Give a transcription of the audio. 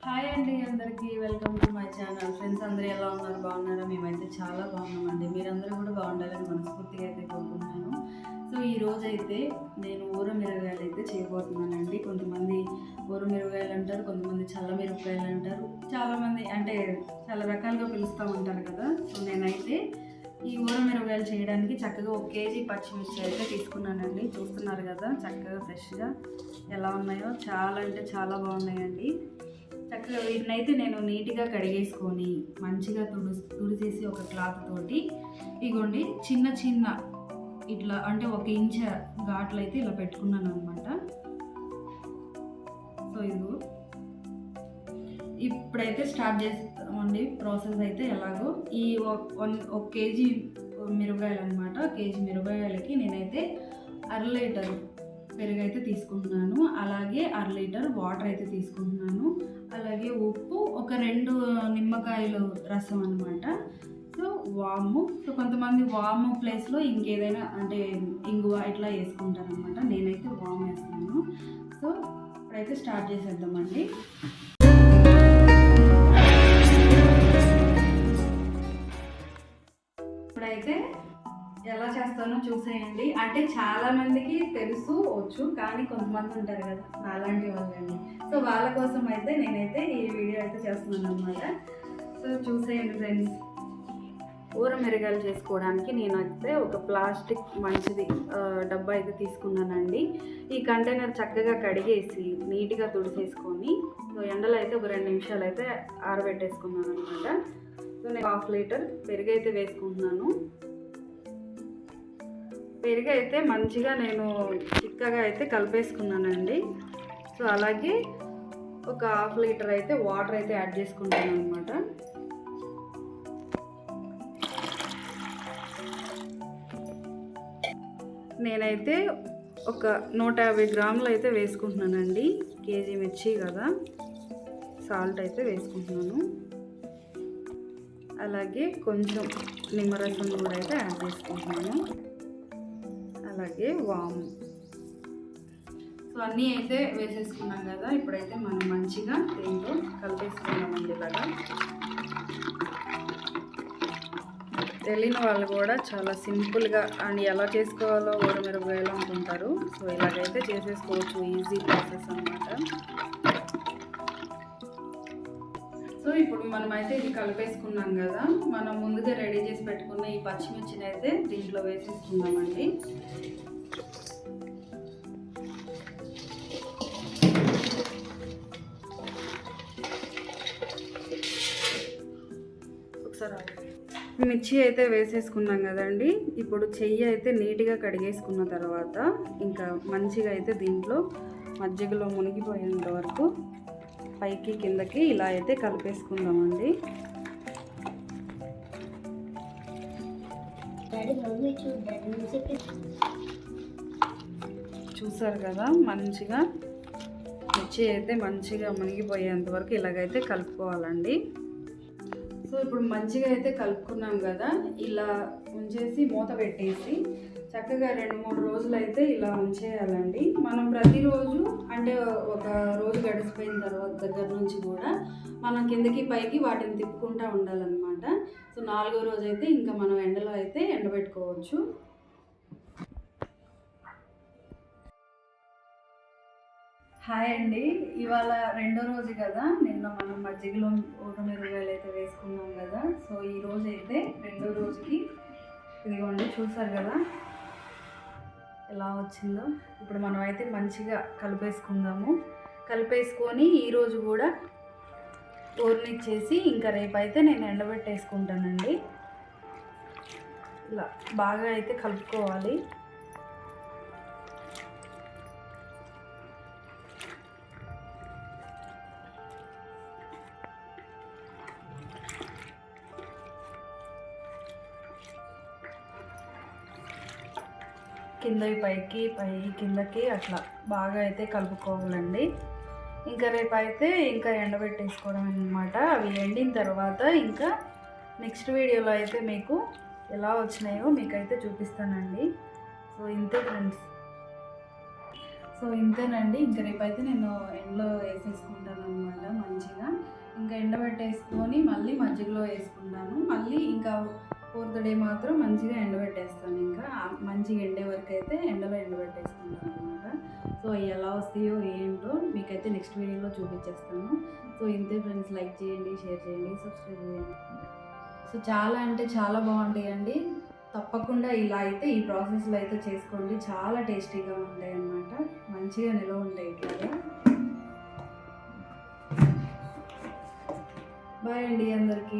Hi అండి, అందరికీ welcome to my channel. Friends అందరూ ఎలా ఉన్నారు? బాగున్నారా? మేమైతే చాలా బాగున్నామండి. మీరందరూ కూడా బాగుండాలని మనస్ఫూర్తిగా అయితే కోరుకుంటున్నాను. సో ఈరోజు అయితే నేను ఊర మిరగాయలు అయితే చేయబోతున్నానండి. కొంతమంది ఊర మిరగాయలు అంటారు, కొంతమంది చల్ల మిరపకాయలు అంటారు, చాలామంది అంటే చాలా రకాలుగా పిలుస్తూ ఉంటారు కదా. సో నేనైతే ఈ ఊర మిరపకాయలు చేయడానికి చక్కగా 1 కేజీ పచ్చిమిర్చి అయితే తీసుకున్నానండి. చూస్తున్నారు కదా, చక్కగా ఫ్రెష్గా ఎలా ఉన్నాయో, చాలా అంటే చాలా బాగున్నాయండి. చక్కగా వీటినైతే నేను నీట్గా కడిగేసుకొని మంచిగా తుడిచేసి ఒక క్లాత్ తోటి ఇగోండి చిన్న చిన్న ఇట్లా అంటే 1 ఇంచ్ ఘాట్లు అయితే ఇలా పెట్టుకున్నాను అనమాట. సో ఇప్పుడైతే స్టార్ట్ చేస్తామండి ప్రాసెస్ అయితే. ఎలాగో ఈ 1 కేజీ మిరపకాయలు అనమాట. కేజీ మిరపకాయలకి నేనైతే 1/2 లీటర్ పెరుగు అయితే తీసుకుంటున్నాను, అలాగే 1/2 లీటర్ వాటర్ అయితే తీసుకుంటున్నాను, అలాగే ఉప్పు, ఒక 2 నిమ్మకాయలు రసం అనమాట. సో వాము, సో కొంతమంది వాము ప్లేస్లో ఇంకేదైనా అంటే ఇంగువ ఇట్లా వేసుకుంటారు అనమాట. నేనైతే వాము వేస్తున్నాను. సో ఇప్పుడైతే స్టార్ట్ చేసేద్దామండి. ఇప్పుడైతే ఎలా చేస్తానో చూసేయండి. అంటే చాలా మందికి తెలుసు వచ్చు, కానీ కొంతమంది ఉంటారు కదా అలాంటి వాళ్ళండి. సో వాళ్ళ కోసం అయితే నేనైతే ఈ వీడియో అయితే చేస్తున్నాను అనమాట. సో చూసేయండి ఫ్రెండ్స్. ఊర మిరగాయలు చేసుకోవడానికి నేనైతే ఒక ప్లాస్టిక్ మంచిది డబ్బా అయితే తీసుకున్నానండి. ఈ కంటైనర్ చక్కగా కడిగేసి నీట్గా తుడిసేసుకొని సో ఎండలో అయితే ఒక 2 నిమిషాలు అయితే ఆరబెట్టేసుకున్నాను అనమాట. సో నేను 1/2 లీటర్ పెరుగు అయితే వేసుకుంటున్నాను. పెరుగు అయితే మంచిగా నేను చిక్కగా అయితే కలిపేసుకున్నానండి. సో అలాగే ఒక 1/2 లీటర్ అయితే వాటర్ అయితే యాడ్ చేసుకుంటాను అనమాట. నేనైతే ఒక 150 గ్రాములు అయితే వేసుకుంటున్నానండి. కేజీ మిర్చి కదా, సాల్ట్ అయితే వేసుకుంటున్నాను. అలాగే కొంచెం నిమ్మరసం కూడా అయితే యాడ్ చేసుకుంటున్నాను, అలాగే వాము. సో అన్నీ అయితే వేసేసుకున్నాం కదా. ఇప్పుడైతే మనం మంచిగా దీంట్లో కలిపేసుకున్నామండి. ఇలాగా తెలియని వాళ్ళు కూడా చాలా సింపుల్గా అండ్ ఎలా చేసుకోవాలో ఊర మిరపకాయలు అనుకుంటారు. సో ఇలాగైతే చేసేసుకోవచ్చు, ఈజీ ప్రాసెస్ అన్నమాట. సో ఇప్పుడు మనమైతే ఇది కలిపేసుకున్నాం కదా, మనం ముందుగా రెడీ చేసి పెట్టుకున్న ఈ పచ్చిమిర్చిని అయితే దీంట్లో వేసేసుకుందామండి. ఒకసారి మిర్చి అయితే వేసేసుకున్నాం కదండి. ఇప్పుడు చెయ్యి అయితే నీట్గా కడిగేసుకున్న తర్వాత ఇంకా మంచిగా అయితే దీంట్లో మజ్జిగలో మునిగిపోయేంత వరకు పైకి కిందకి ఇలా అయితే కలిపేసుకుందామండి. చూసారు కదా, మంచిగా మిర్చి అయితే మంచిగా మునిగిపోయేంత వరకు ఇలాగైతే కలుపుకోవాలండి. సో ఇప్పుడు మంచిగా అయితే కలుపుకున్నాం కదా, ఇలా ఉంచేసి మూత పెట్టేసి చక్కగా 2-3 రోజులు అయితే ఇలా ఉంచేయాలండి. మనం ప్రతిరోజు అంటే ఒక రోజు గడిచిపోయిన తర్వాత దగ్గర నుంచి కూడా మనం కిందకి పైకి వాటిని తిప్పుకుంటూ ఉండాలన్నమాట. సో 4వ రోజు అయితే ఇంకా మనం ఎండలో అయితే ఎండబెట్టుకోవచ్చు. హాయ్ అండి, ఇవాళ 2వ రోజు కదా. నిన్న మనం మజ్జిగలో ఊర మిరపకాయలు అయితే వేసుకున్నాం కదా. సో ఈ రోజు అయితే 2వ రోజుకి ఇదిగోండి, చూసారు కదా ఎలా వచ్చిందో. ఇప్పుడు మనం అయితే మంచిగా కలిపేసుకుందాము. కలిపేసుకొని ఈరోజు కూడా ఊరనిచ్చేసి ఇంకా రేపైతే నేను ఎండబెట్టేసుకుంటానండి. ఇలా బాగా అయితే కలుపుకోవాలి. కిందకి పైకి కిందకి అట్లా బాగా అయితే కలుపుకోవాలండి. ఇంకా రేపైతే ఇంకా ఎండబెట్టేసుకోవడం అన్నమాట. అవి ఎండిన తర్వాత ఇంకా నెక్స్ట్ వీడియోలో అయితే మీకు ఎలా వచ్చినాయో మీకైతే చూపిస్తానండి. సో ఇంతే ఫ్రెండ్స్. సో ఇంతేనండి. ఇంక రేపైతే నేను ఎండలో వేసేసుకుంటాను అనమాట మంచిగా. ఇంకా ఎండబెట్టేసుకొని మళ్ళీ మజ్జిగలో వేసుకుంటాను. మళ్ళీ ఇంకా 4th డే మాత్రం మంచిగా ఎండబెట్టేస్తాను. ఇంకా మంచిగా ఎండే వరకు అయితే ఎండలో ఎండబెట్టేసుకుంటాను అనమాట. సో అవి ఎలా వస్తాయో ఏంటో మీకైతే నెక్స్ట్ వీడియోలో చూపించేస్తాను. సో ఇంతే ఫ్రెండ్స్, లైక్ చేయండి, షేర్ చేయండి, సబ్స్క్రైబ్ చేయండి. సో చాలా అంటే చాలా బాగుంటాయండి. తప్పకుండా ఇలా అయితే ఈ ప్రాసెస్లో అయితే చేసుకోండి. చాలా టేస్టీగా ఉంటాయి అన్నమాట. మంచిగా నిలవ ఉంటాయి ఇట్లాగా. బాయ్ అండి అందరికీ.